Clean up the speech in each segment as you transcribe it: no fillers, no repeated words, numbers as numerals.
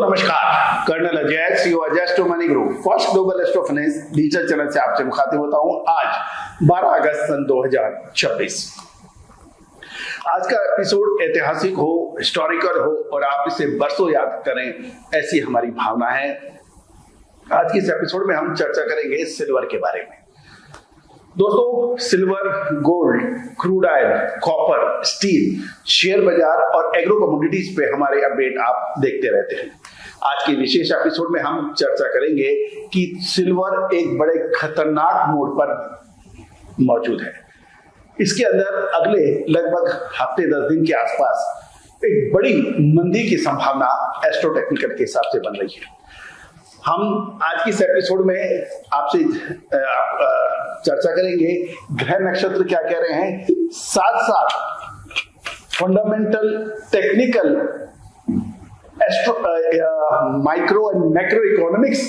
नमस्कार, colonel Ajay, CEO Ajay astro money group, first global astro finance digital channel से आपसे मुखातिब होता हूं। आज 12 अगस्त सन 2026। आज का एपिसोड ऐतिहासिक हो, हिस्टोरिकल हो और आप इसे बरसों याद करें, ऐसी हमारी भावना है। आज की इस एपिसोड में हम चर्चा करेंगे सिल्वर के बारे में। दोस्तों, silver, gold, crude oil, copper, steel, share बाजार और एग्रो कमोडिटीज पे हमारे अपडेट आप देखते रहते हैं। आज के विशेष एपिसोड में हम चर्चा करेंगे कि सिल्वर एक बड़े खतरनाक मोड़ पर मौजूद है। इसके अंदर अगले लगभग हफ्ते 10 दिन के आसपास एक बड़ी मंदी की संभावना एस्ट्रो टेक्निकल के हिसाब से बन रही है। हम आज की इस एपिसोड में आपसे चर्चा करेंगे ग्रह नक्षत्र क्या कह रहे हैं, साथ साथ fundamental, technical, micro and macro economics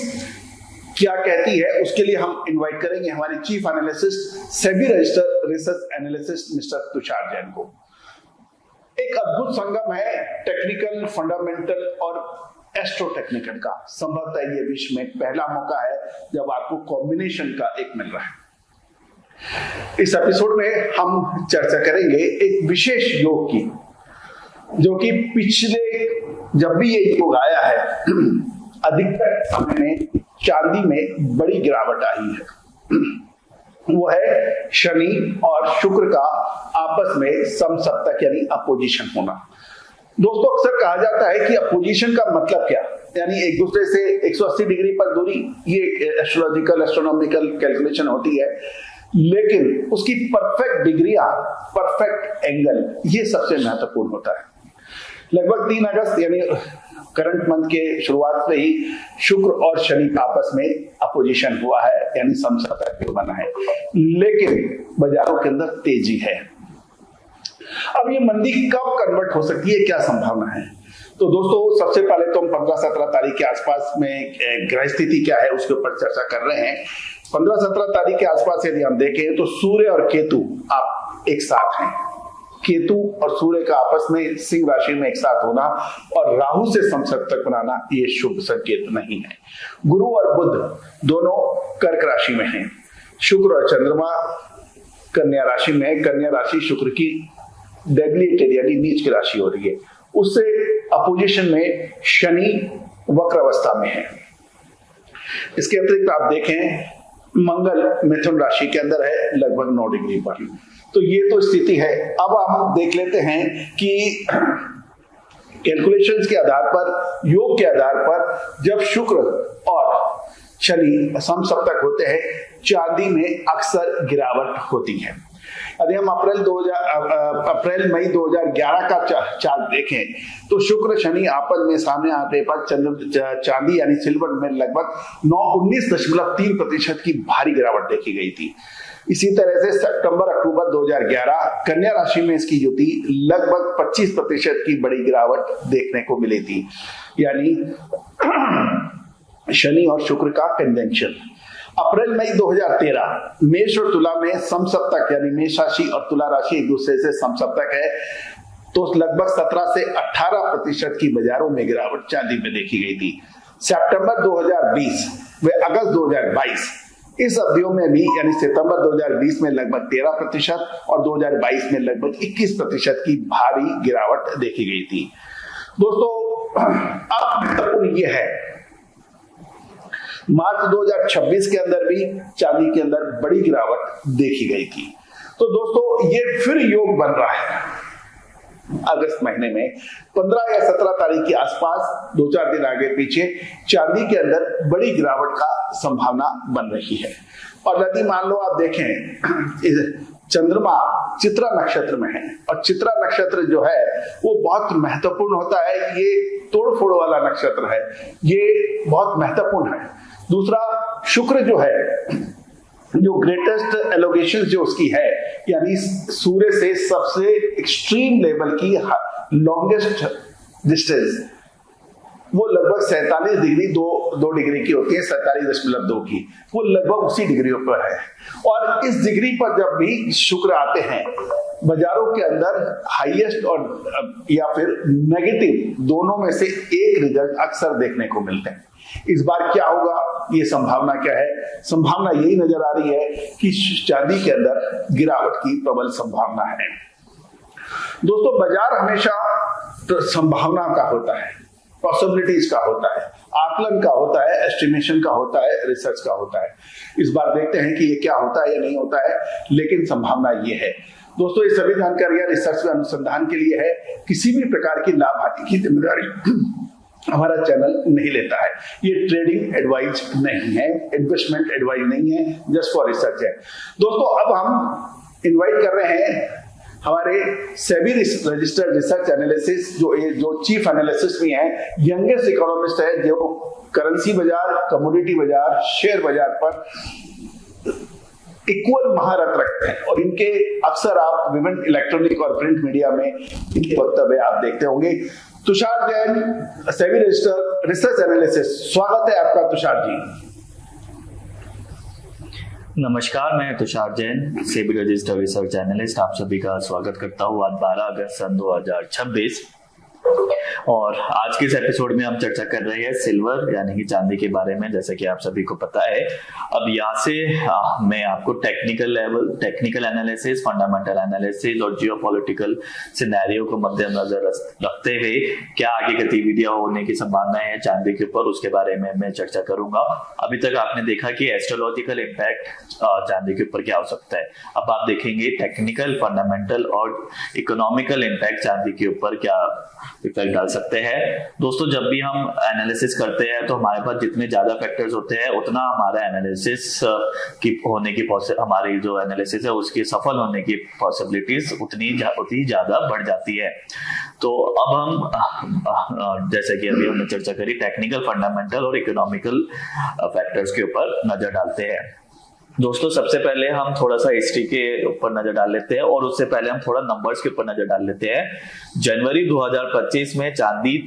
क्या कहती है। उसके लिए हम इनवाइट करेंगे हमारे chief analyst, SEBI registered research analyst mister Tushar Jain को। एक अद्भुत संगम है टेक्निकल, फंडामेंटल और एस्ट्रो टेक्निकल का। संभवतः ये विश्व में पहला मौका है जब आपको कॉम्बिनेशन का एक मिल रहा है। इस एपिसोड में हम चर्चा करेंगे एक विशेष योग की, जो कि पिछले जब भी ये योग आया है अधिकतर समय में चांदी में बड़ी गिरावट आई है। वो है शनि और शुक्र का आपस में समसप्तक यानी अपोजिशन होना। दोस्तों, अक्सर कहा जाता है कि अपोजिशन का मतलब क्या, यानी एक दूसरे से 180 डिग्री पर दूरी, ये एस्ट्रोलॉजिकल, एस्ट्रोनॉमिकल कैलकुलेशन होती है, लेकिन उसकी परफेक्ट डिग्रियां, परफेक्ट एंगल, ये सबसे महत्वपूर्ण होता है। लगभग 3 अगस्त यानी करंट मंथ के शुरुआत से ही शुक्र और शनि का आपस में अपोजिशन हुआ है, यानी समसप्तक बना है, लेकिन बाजारों के अंदर तेजी है। अब ये मंदी कब कन्वर्ट हो सकती है, क्या संभावना है? तो दोस्तों, सबसे पहले तो हम 15-17 तारीख के आसपास में ग्रह स्थिति क्या है उसके ऊपर चर्चा कर रहे हैं। 15-17 तारीख के आसपास यदि हम देखें तो सूर्य और केतु आप एक साथ हैं। केतु और सूर्य का आपस में सिंह राशि में एक साथ होना और राहु से समसप्तक बनाना, ये शुभ संकेत नहीं है। गुरु और बुध दोनों कर्क राशि में हैं। शुक्र और चंद्रमा कन्या राशि में है। कन्या राशि शुक्र की डेबिलिटेड यानी नीच की राशि हो रही है। उससे अपोजिशन में शनि वक्र अवस्था में है। इसके अतिरिक्त आप देखें मंगल मिथुन राशि के अंदर है लगभग 9 डिग्री पर। तो ये तो स्थिति है। अब हम देख लेते हैं कि कैलकुलेशंस के आधार पर, योग के आधार पर, जब शुक्र और शनि समसप्तक होते हैं, चांदी में अक्सर गिरावट होती है। यदि हम अप्रैल मई 2011 का चार्ट देखें तो शुक्र शनि आपस में सामने आने पर चांदी यानी सिल्वर में लगभग 19.3% की भारी गिरावट देखी गई थी। इसी तरह से सितंबर अक्टूबर 2011 कन्या राशि में इसकी जो थी लगभग 25% की बड़ी गिरावट देखने को मिली थी, यानी शनि और शुक्र का कंजंक्शन। अप्रैल मई 2013 मेष और तुला में समसप्तक यानी मेष राशि और तुला राशि एक दूसरे से समसप्तक है, तो लगभग 17 से 18% की बाजारों में गिरावट चांदी में देखी गई थी। सितंबर 2020 व अगस्त 2022 इस अवधियों में भी, यानी सितंबर 2020 में लगभग 13% और 2022 में लगभग 21% की भारी गिरावट देखी गई थी। दोस्तों, अब महत्वपूर्ण यह है, मार्च 2026 के अंदर भी चांदी के अंदर बड़ी गिरावट देखी गई थी। तो दोस्तों, ये फिर योग बन रहा है अगस्त महीने में 15 या 17 तारीख के आसपास, 2-4 दिन आगे पीछे चांदी के अंदर बड़ी गिरावट का संभावना बन रही है। और यदि मान लो आप देखें, चंद्रमा चित्रा नक्षत्र में है और चित्रा नक्षत्र जो है वो बहुत महत्वपूर्ण होता है। ये तोड़-फोड़ वाला नक्षत्र है, ये बहुत महत्वपूर्ण है। दूसरा, शुक्र जो है, जो ग्रेटेस्ट एलोगेशन जो उसकी है, यानी सूर्य से सबसे एक्सट्रीम लेवल की लॉन्गेस्ट डिस्टेंस वो लगभग 47 डिग्री 2 डिग्री की होती है, 47.2 की, वो लगभग उसी डिग्रियों पर है। और इस डिग्री पर जब भी शुक्र आते हैं बाजारों के अंदर हाईएस्ट और या फिर नेगेटिव दोनों में से एक रिजल्ट अक्सर देखने को मिलते हैं। इस बार क्या होगा, ये संभावना क्या है? संभावना यही नजर आ रही है कि चांदी के अंदर गिरावट की प्रबल संभावना है। दोस्तों, बाजार हमेशा संभावना का होता है, पॉसिबिलिटीज का होता है, आकलन का होता है, एस्टिमेशन का होता है, रिसर्च का होता है। इस बार देखते हैं कि ये क्या होता है या नहीं होता है, लेकिन संभावना ये है। दोस्तों, ये सभी जानकारियां रिसर्च व अनुसंधान के लिए है, किसी भी प्रकार की लाभ हानि की जिम्मेदारी हमारा चैनल नहीं लेता है। ये ट्रेडिंग एडवाइस नहीं है, इन्वेस्टमेंट एडवाइस नहीं है, जस्ट फॉर रिसर्च है। दोस्तों, अब हम इनवाइट कर रहे हैं हमारे सेबी रजिस्टर्ड रिसर्च एनालिसिस जो चीफ एनालिसिस्ट भी हैं, यंगेस्ट इकोनॉमिस्ट है, जो करेंसी बाजार, कमोडिटी बाजार, शेयर बाजार पर इक्वल महारत रखते हैं और इनके अक्सर आप विभिन्न इलेक्ट्रॉनिक और प्रिंट मीडिया में इनके वक्तव्य आप देखते होंगे। Tushar Jain, SEBI registered research analysis, स्वागत है आपका तुषार जी। नमस्कार, मैं Tushar Jain, SEBI registered research analyst, आप सभी का स्वागत करता हूँ। आज 12 अगस्त सन 2026 और आज के इस एपिसोड में हम चर्चा कर रहे हैं सिल्वर यानी कि चांदी के बारे में। जैसे कि आप सभी को पता है, अब यहाँ से मैं आपको टेक्निकल एनालिसिस, फंडामेंटल एनालिसिस और जियोपॉलिटिकल सिनेरियो को मद्देनजर रखते हुए क्या आगे गतिविधियां होने की संभावनाएं हैं चांदी के ऊपर, उसके बारे में मैं चर्चा करूंगा। अभी तक आपने देखा कि एस्ट्रोलॉजिकल इम्पैक्ट चांदी के ऊपर क्या हो सकता है। अब आप देखेंगे टेक्निकल, फंडामेंटल और इकोनॉमिकल इम्पैक्ट चांदी के ऊपर क्या इफेक्ट डाल सकते हैं। दोस्तों, जब भी हम एनालिसिस करते हैं तो हमारे पास जितने ज्यादा फैक्टर्स होते हैं उतना हमारा एनालिसिस की होने की हमारी जो एनालिसिस है उसकी सफल होने की पॉसिबिलिटीज उतनी ज्यादा बढ़ जाती है। तो अब हम जैसे कि अभी हमने चर्चा करी, टेक्निकल, फंडामेंटल और इकोनॉमिकल फैक्टर्स के ऊपर नजर डालते हैं। दोस्तों, सबसे पहले हम थोड़ा सा हिस्ट्री के ऊपर नजर डाल लेते हैं और उससे पहले हम थोड़ा नंबर्स के ऊपर नजर डाल लेते हैं। जनवरी 2025 में चांदी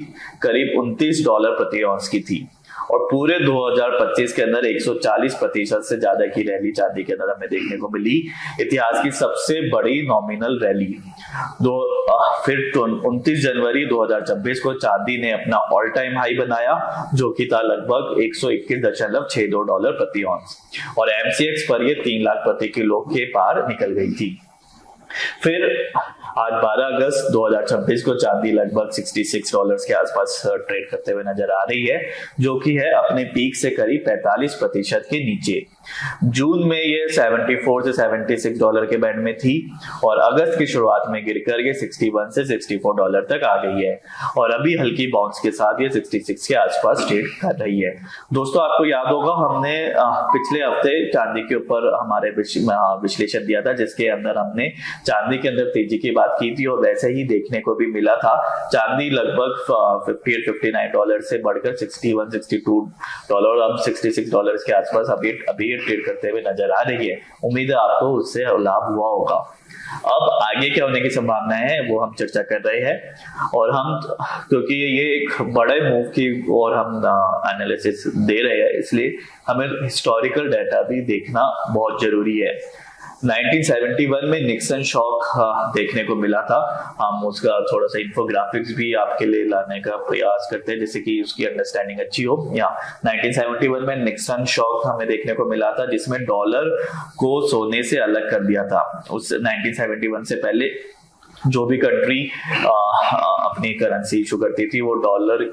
करीब $29 प्रति औंस की थी और पूरे 2025 के अंदर 140% से ज्यादा की रैली चांदी के अंदर हमें देखने को मिली। इतिहास की सबसे बड़ी नॉमिनल रैली। फिर 29 जनवरी 2026 को चांदी ने अपना ऑल टाइम हाई बनाया, जो कि था लगभग $121.62 प्रति औंस और MCX पर ये 3 लाख प्रति किलो के पार निकल गई थी। फिर आज 12 अगस्त 2026 को चांदी लगभग $66 के आसपास ट्रेड करते हुए नजर आ रही है, जो कि है अपने पीक से करीब 45% के नीचे। जून में ये 74 से $76 के बैंड में थी और अगस्त की शुरुआत में गिरकर ये 61 से $64 तक आ गई है और अभी हल्की बाउंस के साथ ये 66 के आसपास ट्रेड कर रही है। दोस्तों, आपको याद होगा हमने पिछले हफ्ते चांदी के ऊपर हमारे विश्लेषण दिया था, जिसके अंदर हमने चांदी के अंदर तेजी की बात की थी और वैसे ही देखने को भी मिला था। चांदी लगभग $58-59 से बढ़कर $61-62 और अब $66 के आसपास अभी ट्रेड करते हुए नजर आ रही है। उम्मीद है आपको उससे लाभ हुआ होगा। अब आगे क्या होने की संभावना है वो हम चर्चा कर रहे हैं और हम क्योंकि ये एक बड़े मूव की और हम एनालिसिस दे रहे हैं, इसलिए हमें हिस्टोरिकल डाटा भी देखना बहुत जरूरी है। 1971 में निक्सन शॉक देखने को मिला था। हम उसका थोड़ा सा इंफोग्राफिक्स भी आपके लिए लाने का प्रयास करते हैं जिससे कि उसकी अंडरस्टैंडिंग अच्छी हो। यहाँ 1971 में निक्सन शॉक हमें देखने को मिला था, जिसमें डॉलर को सोने से अलग कर दिया था। उस 1971 से पहले जो भी कंट्री अपनी करेंसी इशू करती थी वो डॉलर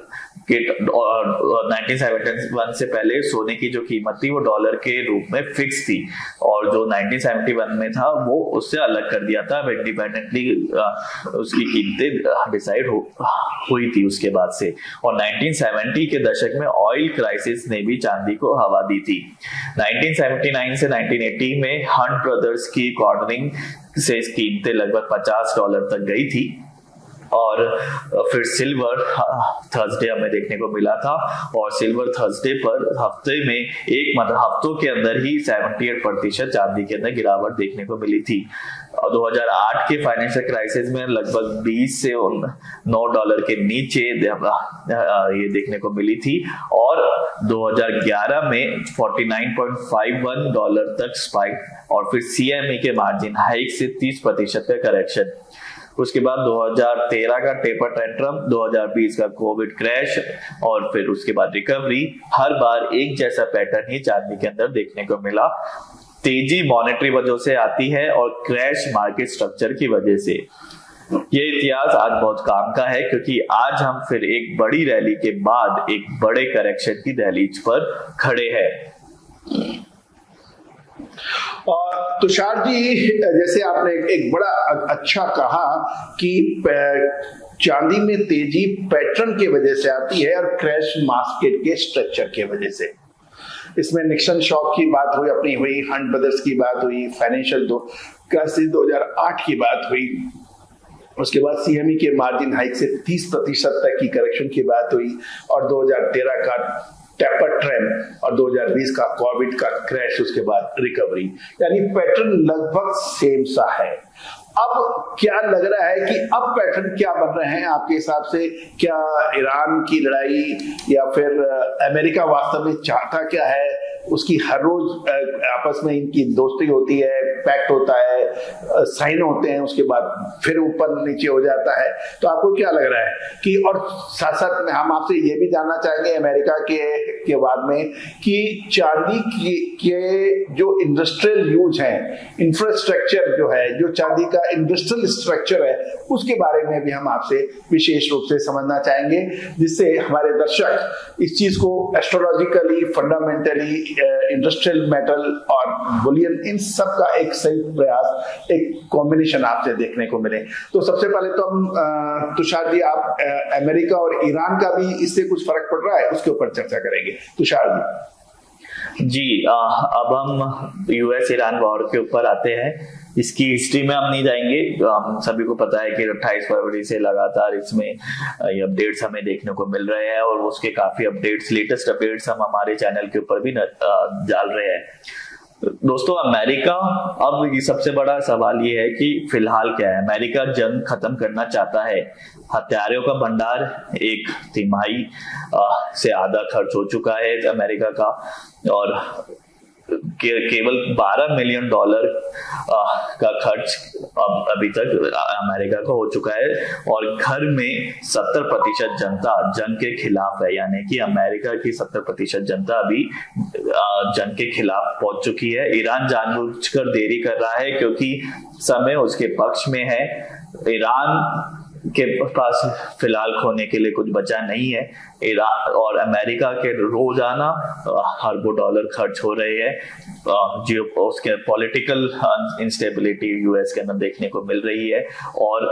के 1971 से पहले सोने की जो कीमत थी वो डॉलर के रूप में फिक्स थी और जो 1971 में था वो उससे अलग कर दिया था। इंडिपेंडेंटली उसकी कीमतें डिसाइड हुई थी उसके बाद से। और 1970 के दशक में ऑयल क्राइसिस ने भी चांदी को हवा दी थी। 1979 से 1980 में हंट ब्रदर्स की कॉर्नरिंग से कीमतें लगभग $50 तक गई थी और फिर सिल्वर थर्सडे हमें देखने को मिला था और सिल्वर थर्सडे पर हफ्ते में हफ्तों के अंदर ही 78% चांदी के अंदर गिरावट देखने को मिली थी। 2008 के फाइनेंशियल क्राइसिस में लगभग 20 से $9 के नीचे ये देखने को मिली थी, और 2011 में $49.51 तक स्पाइक, और फिर CME के मार्जिन हाइक से 30% का करेक्शन। उसके बाद 2013 का टेपर टेंट्रम, 2020 का कोविड क्रैश, और फिर उसके बाद रिकवरी। हर बार एक जैसा पैटर्न ही चांदी के अंदर देखने को मिला। तेजी मॉनेटरी वजह से आती है और क्रैश मार्केट स्ट्रक्चर की वजह से। ये इतिहास आज बहुत काम का है, क्योंकि आज हम फिर एक बड़ी रैली के बाद एक बड़े करेक्शन की दहलीज पर खड़े हैं। और तुषार जी, जैसे आपने एक बड़ा अच्छा कहा कि चांदी में तेजी पैटर्न की वजह से आती है और क्रैश मार्केट के स्ट्रक्चर की वजह से। इसमें निक्सन शॉक की बात हुई, अपनी हुई, हंट ब्रदर्स की बात हुई, फाइनेंशियल क्राइसिस 2008 की बात हुई, उसके बाद CME के मार्जिन हाइक से 30% तक की करेक्शन की बात हुई, और 2013 का टेपर ट्रेंड और 2020 का कोविड का क्रैश, उसके बाद रिकवरी। यानी पैटर्न लगभग सेम सा है। अब क्या लग रहा है कि अब पैटर्न क्या बन रहे हैं आपके हिसाब से? क्या ईरान की लड़ाई या फिर अमेरिका वास्तव में चाहता क्या है? उसकी हर रोज आपस में इनकी दोस्ती होती है, पैक्ट होता है, साइन होते हैं, उसके बाद फिर ऊपर नीचे हो जाता है। तो आपको क्या लग रहा है कि, और साथ साथ में हम आपसे ये भी जानना चाहेंगे अमेरिका के बाद में कि चांदी के जो इंडस्ट्रियल यूज है, इंफ्रास्ट्रक्चर जो है, जो चांदी का इंडस्ट्रियल स्ट्रक्चर है, उसके बारे में भी हम आपसे विशेष रूप से समझना चाहेंगे, जिससे हमारे दर्शक इस चीज को एस्ट्रोलॉजिकली, फंडामेंटली, इंडस्ट्रियल मेटल और बुलियन, इन सब का एक संयुक्त प्रयास, एक कॉम्बिनेशन आपसे देखने को मिले। तो सबसे पहले तो हम तुषार जी, आप अमेरिका और ईरान का भी इससे कुछ फर्क पड़ रहा है, उसके ऊपर चर्चा करेंगे। तुषार जी, अब हम US ईरान वॉर के ऊपर आते हैं। इसकी हिस्ट्री में हम नहीं जाएंगे। हम सभी को पता है कि 28 फरवरी से लगातार इसमें ये अपडेट्स हमें देखने को मिल रहे हैं, और उसके काफी अपडेट्स, लेटेस्ट अपडेट्स हम हमारे चैनल के ऊपर भी डाल रहे हैं। दोस्तों, अमेरिका, अब ये सबसे बड़ा सवाल ये है कि फिलहाल क्या है। अमेरिका जंग खत्म करना चाहता है। हथियारों का भंडार 1 तिमाही से आधा खर्च हो चुका है अमेरिका का, और केवल $12 मिलियन का खर्च अभी तक अमेरिका का हो चुका है, और घर में 70% जनता जंग के खिलाफ है। यानी कि अमेरिका की 70% जनता अभी जंग के खिलाफ पहुंच चुकी है। ईरान जानबूझकर देरी कर रहा है क्योंकि समय उसके पक्ष में है। ईरान के पास फिलहाल खोने के लिए कुछ बचा नहीं है। ईरान और अमेरिका के रोजाना अरबों डॉलर खर्च हो रहे हैं। जो उसके पॉलिटिकल इंस्टेबिलिटी US के अंदर देखने को मिल रही है, और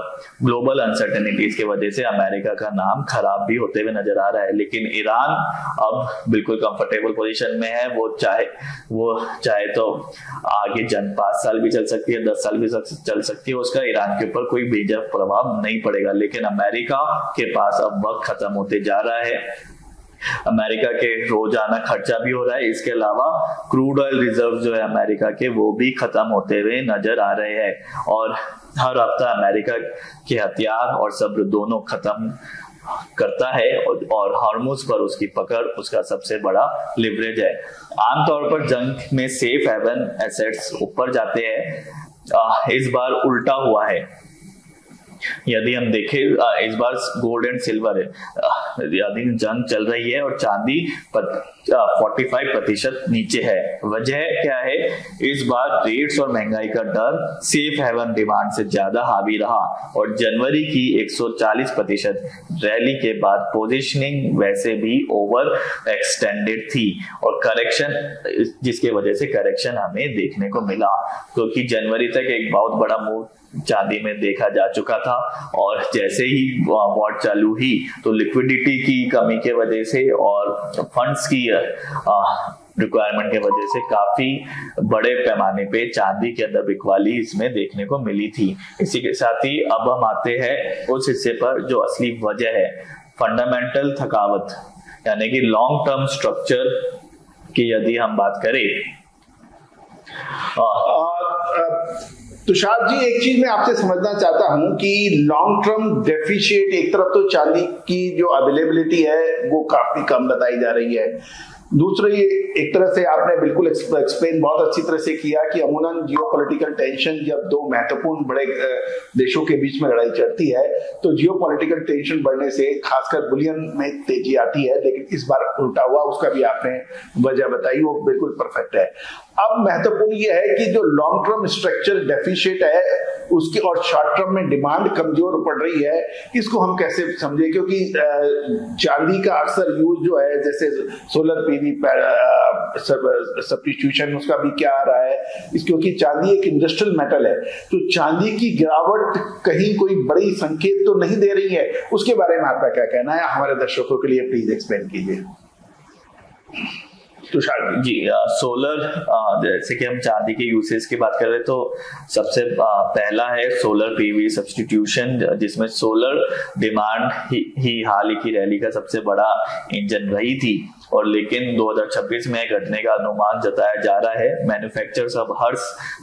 ग्लोबल अनसर्टेनिटीज की वजह से अमेरिका का नाम खराब भी होते हुए नजर आ रहा है। लेकिन ईरान अब बिल्कुल कंफर्टेबल पोजीशन में है। वो चाहे तो आगे जंग 5 साल भी चल सकती है, 10 साल भी चल सकती है, उसका ईरान के ऊपर कोई मेजर प्रभाव नहीं पड़ेगा। लेकिन अमेरिका के पास अब वक्त खत्म होते जा रहा है। अमेरिका के रोजाना खर्चा भी हो रहा है। इसके अलावा क्रूड ऑयल रिजर्व जो है अमेरिका के, वो भी खत्म होते हुए नजर आ रहे हैं, और हर हफ्ता अमेरिका के हथियार और सब्र दोनों खत्म करता है, और हार्मुज पर उसकी पकड़ उसका सबसे बड़ा लिवरेज है। आमतौर पर जंग में सेफ हेवन एसेट्स ऊपर जाते हैं। इस बार उल्टा हुआ है। यदि हम देखें, इस बार गोल्ड एंड सिल्वर है, यदि जंग चल रही है और चांदी 45% नीचे है। वजह क्या है? इस बार रेट्स और महंगाई का डर सेफ हेवन डिमांड से ज्यादा हावी रहा, और जनवरी की 140% रैली के बाद पोजीशनिंग वैसे भी ओवर एक्सटेंडेड थी, और करेक्शन, जिसके वजह से करेक्शन हमें देखने को मिला, क्योंकि जनवरी तक एक बहुत बड़ा मूव चांदी में देखा जा चुका था, और जैसे ही वॉर चालू हुई तो लिक्विडिटी की कमी के वजह से और फंड्स की रिक्वायरमेंट के वजह से काफी बड़े पैमाने पे चांदी के अंदर बिकवाली इसमें देखने को मिली थी। इसी के साथ ही अब हम आते हैं उस हिस्से पर जो असली वजह है, फंडामेंटल थकावट, यानी कि लॉन्ग टर्म स्ट्रक्चर की यदि हम बात करें। तुषार जी, एक चीज मैं आपसे समझना चाहता हूं कि लॉन्ग टर्म डेफिशिएट, एक तरफ तो चांदी की जो अवेलेबिलिटी है वो काफी कम बताई जा रही है, दूसरा ये एक तरह से आपने बिल्कुल एक्सप्लेन बहुत अच्छी तरह से किया कि अमूमन जियोपॉलिटिकल टेंशन, जब दो महत्वपूर्ण बड़े देशों के बीच में लड़ाई चलती है तो जियोपॉलिटिकल टेंशन बढ़ने से खासकर बुलियन में तेजी आती है, लेकिन इस बार उल्टा हुआ, उसका भी आपने वजह बताई, वो बिल्कुल परफेक्ट है। अब महत्वपूर्ण ये है कि जो लॉन्ग टर्म स्ट्रक्चर डेफिशिएट है उसकी और शॉर्ट टर्म में डिमांड कमजोर पड़ रही है, इसको हम कैसे समझे? क्योंकि चांदी का अक्सर यूज जो है, जैसे सोलर पीवी सब्स्टिट्यूशन, उसका भी क्या आ रहा है क्योंकि चांदी एक इंडस्ट्रियल मेटल है, तो चांदी की गिरावट कहीं कोई बड़ी संकेत तो नहीं दे रही है, उसके बारे में आपका क्या कहना है? हमारे दर्शकों के लिए प्लीज एक्सप्लेन कीजिए तुषार जी। सोलर, जैसे कि हम चांदी के यूसेज की बात कर रहे हैं तो सबसे पहला है सोलर पीवी सब्स्टिट्यूशन, जिसमें सोलर डिमांड ही हाल ही की रैली का सबसे बड़ा इंजन रही थी, और लेकिन 2026 में घटने का अनुमान जताया जा रहा है। मैन्युफैक्चरर्स अब हर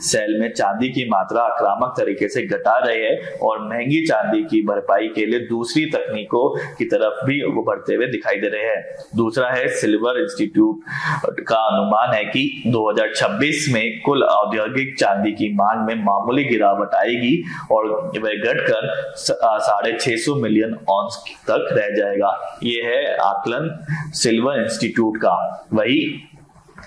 सेल में चांदी की मात्रा आक्रामक तरीके से घटा रहे हैं और महंगी चांदी की भरपाई के लिए दूसरी तकनीकों की तरफ भी वो बढ़ते हुए दिखाई दे रहे हैं। दूसरा है सिल्वर इंस्टीट्यूट का अनुमान है कि 2026 में कुल औद्योगिक चांदी की मांग में मामूली गिरावट आएगी और वह घटकर 650 मिलियन ऑन्स तक रह जाएगा। ये है आकलन सिल्वर इंस्टीट्यूट का। वही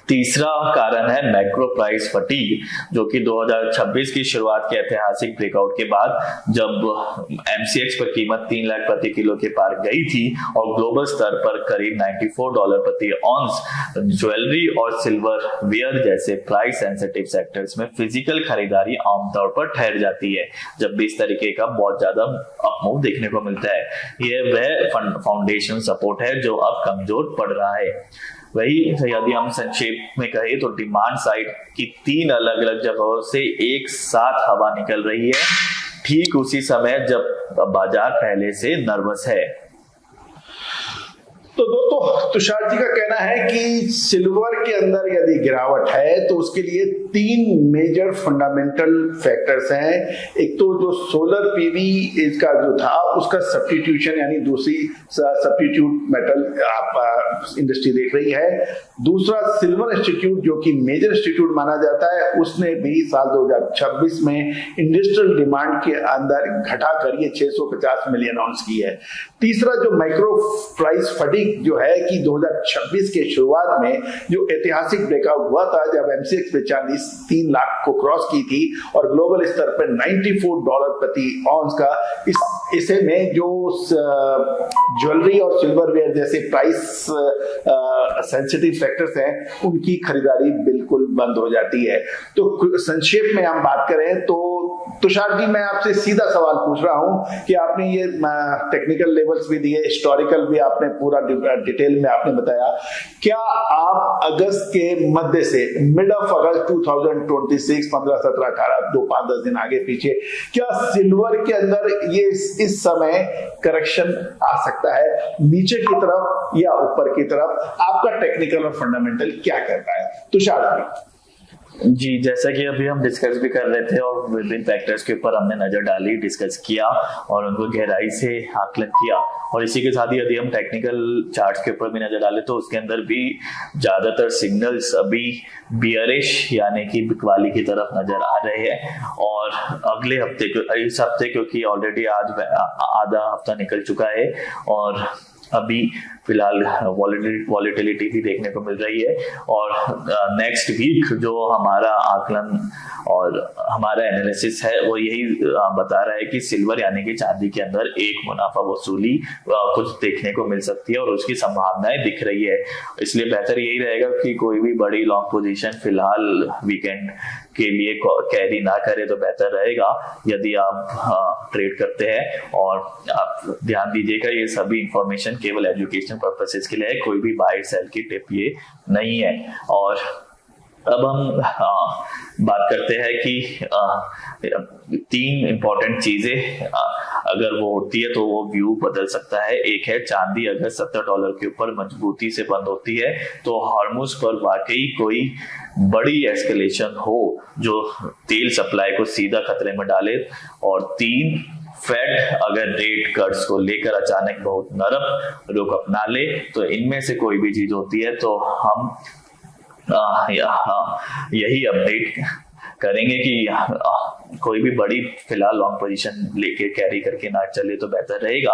तीसरा कारण है मैक्रो प्राइस फटीग, जो कि 2026 की शुरुआत के ऐतिहासिक ब्रेकआउट के बाद जब एमसीएक्स पर कीमत 3 लाख प्रति किलो के पार गई थी और ग्लोबल स्तर पर करीब $94 प्रति ऑन्स ज्वेलरी और सिल्वर वेयर जैसे प्राइस सेंसिटिव सेक्टर्स में फिजिकल खरीदारी आमतौर पर ठहर जाती है, जब भी इस तरीके का बहुत ज्यादा अपमूव देखने को मिलता है। यह वह फाउंडेशन सपोर्ट है जो अब कमजोर पड़ रहा है। वही यदि हम संक्षेप में कहें तो डिमांड साइड की 3 अलग अलग जगहों से एक साथ हवा निकल रही है, ठीक उसी समय जब बाजार पहले से नर्वस है। तो दोस्तों, तुषार जी का कहना है कि सिल्वर के अंदर यदि गिरावट है तो उसके लिए 3 मेजर फंडामेंटल फैक्टर्स हैं। एक तो जो सोलर पीवी इसका जो था उसका सब्स्टिट्यूशन, यानी दूसरी सब्स्टिट्यूट मेटल आप इंडस्ट्री देख रही है। दूसरा सिल्वर इंस्टीट्यूट, जो कि मेजर इंस्टीट्यूट माना जाता है, उसने भी साल 2026 में इंडस्ट्रियल डिमांड के अंदर घटाकर ये 650 मिलियन ऑन्स की है। तीसरा जो माइक्रो प्राइस फटीग जो है कि 2026 के शुरुआत में जो ऐतिहासिक ब्रेकआउट हुआ था जब एमसीएक्स में चांदी 3 लाख को क्रॉस की थी और ग्लोबल स्तर पर $94 प्रति ऑन्स का, इसे में जो ज्वेलरी और सिल्वर वेयर जैसे प्राइस सेंसिटिव सेक्टर्स हैं उनकी खरीदारी बिल्कुल बंद हो जाती है। तो संक्षेप में हम बात करें तो तुषार जी, मैं आपसे सीधा सवाल पूछ रहा हूं कि आपने ये टेक्निकल लेवल्स भी दिए, हिस्टोरिकल भी आपने पूरा डिटेल में आपने बताया, क्या आप अगस्त के मध्य से मिड ऑफ अगस्त 2026, 15, 17, 18, 2, 5, 10 दिन आगे पीछे, क्या सिल्वर के अंदर ये इस समय करेक्शन आ सकता है नीचे की तरफ या ऊपर की तरफ? आपका टेक्निकल और फंडामेंटल क्या कहता है तुषार जी? जैसा कि अभी हम डिस्कस भी कर रहे थे और विभिन्न फैक्टर्स के ऊपर हमने नजर डाली, डिस्कस किया और उनको गहराई से आकलन किया, और इसी के साथ ही यदि हम टेक्निकल चार्ट्स के ऊपर भी नजर डालें तो उसके अंदर भी ज्यादातर सिग्नल्स अभी बियरिश यानी कि बिकवाली की तरफ नजर आ रहे हैं। और अगले हफ्ते, इस हफ्ते क्योंकि ऑलरेडी आज आधा हफ्ता निकल चुका है और अभी फिलहाल वॉलेटिलिटी भी देखने को मिल रही है, और नेक्स्ट वीक जो हमारा आकलन और हमारा एनालिसिस है वो यही बता रहा है कि सिल्वर यानी कि चांदी के अंदर एक मुनाफा वसूली कुछ देखने को मिल सकती है और उसकी संभावनाएं दिख रही है। इसलिए बेहतर यही रहेगा कि कोई भी बड़ी लॉन्ग पोजीशन फिलहाल वीकेंड के लिए कैरी ना करे तो बेहतर रहेगा यदि आप ट्रेड करते हैं। और आप ध्यान दीजिएगा, ये सभी इंफॉर्मेशन केवल एजुकेशन पर्पसेस के लिए है, कोई भी बाय सेल की टिप ये नहीं है। और अब हम बात करते हैं कि 3 इंपॉर्टेंट चीजें अगर वो होती है तो वो व्यू बदल सकता है। एक है, चांदी अगर $70 के ऊपर मजबूती से बंद होती है तो हॉर्मुज पर वाकई कोई बड़ी एस्केलेशन हो जो तेल सप्लाई को सीधा खतरे में डाले, और 3 फेड अगर रेट कट्स को लेकर अचानक बहुत नरम रुख अपना ले, तो इनमें से कोई भी चीज होती है तो हम यही अपडेट करेंगे कि कोई भी बड़ी फिलहाल लॉन्ग पोजीशन लेके कैरी करके ना चले तो बेहतर रहेगा।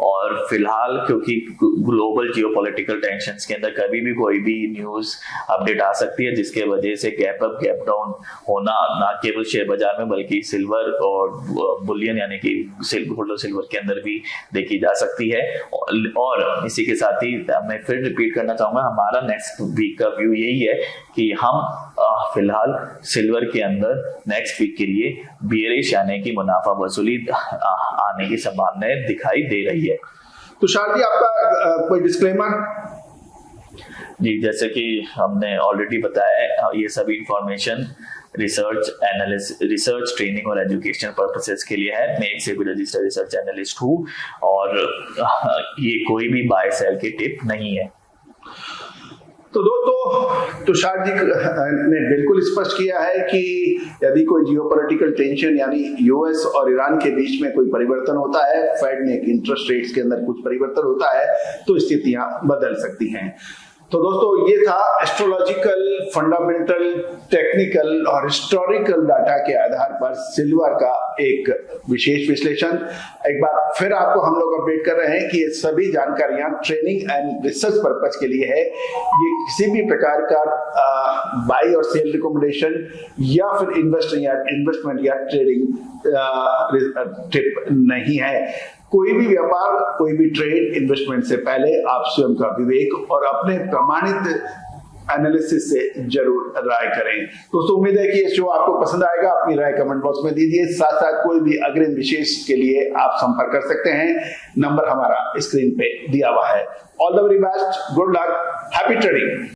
और फिलहाल क्योंकि ग्लोबल जियोपॉलिटिकल टेंशंस के अंदर कभी भी कोई भी न्यूज अपडेट आ सकती है, जिसके वजह से गैप अप गैप डाउन होना ना केवल शेयर बाजार में बल्कि सिल्वर और बुलियन यानी कि गोल्ड और सिल्वर के अंदर भी देखी जा सकती है। और इसी के साथ ही मैं फिर रिपीट करना चाहूंगा, हमारा नेक्स्ट वीक का व्यू यही है कि हम फिलहाल सिल्वर के अंदर नेक्स्ट वीक के लिए बियरिश यानी कि मुनाफा वसूली आने की संभावनाएं दिखाई दे रही है। तुषार जी, आपका कोई डिस्क्लेमर? जी, जैसे कि हमने ऑलरेडी बताया, ये सभी इंफॉर्मेशन रिसर्च ट्रेनिंग और एजुकेशन पर्पसेस के लिए है। मैं एक सेबी रजिस्टर्ड रिसर्च एनालिस्ट हूँ और ये कोई भी बाय सेल की टिप नहीं है। तो दोस्तों, तुषार जी ने बिल्कुल स्पष्ट किया है कि यदि कोई जियोपॉलिटिकल टेंशन यानी यूएस और ईरान के बीच में कोई परिवर्तन होता है, फेड ने इंटरेस्ट रेट्स के अंदर कुछ परिवर्तन होता है, तो स्थितियां बदल सकती हैं। तो दोस्तों, ये था एस्ट्रोलॉजिकल, फंडामेंटल, टेक्निकल और हिस्टोरिकल डाटा के आधार पर सिल्वर का एक विशेष विश्लेषण। एक बार फिर आपको हम लोग अपडेट कर रहे हैं कि ये सभी जानकारियां ट्रेनिंग एंड रिसर्च पर्पस के लिए है। ये किसी भी प्रकार का बाई और सेल रिकमेंडेशन या फिर इन्वेस्टमेंट या ट्रेडिंग टिप नहीं है। कोई भी व्यापार, कोई भी ट्रेड, इन्वेस्टमेंट से पहले आप स्वयं का विवेक और अपने प्रमाणित एनालिसिस से जरूर राय करें। दोस्तों, उम्मीद है कि ये शो आपको पसंद आएगा। अपनी राय कमेंट बॉक्स में दीजिए। साथ साथ कोई भी अग्रिम विशेष के लिए आप संपर्क कर सकते हैं। नंबर हमारा स्क्रीन पे दिया हुआ है। All the very best, good luck, happy trading.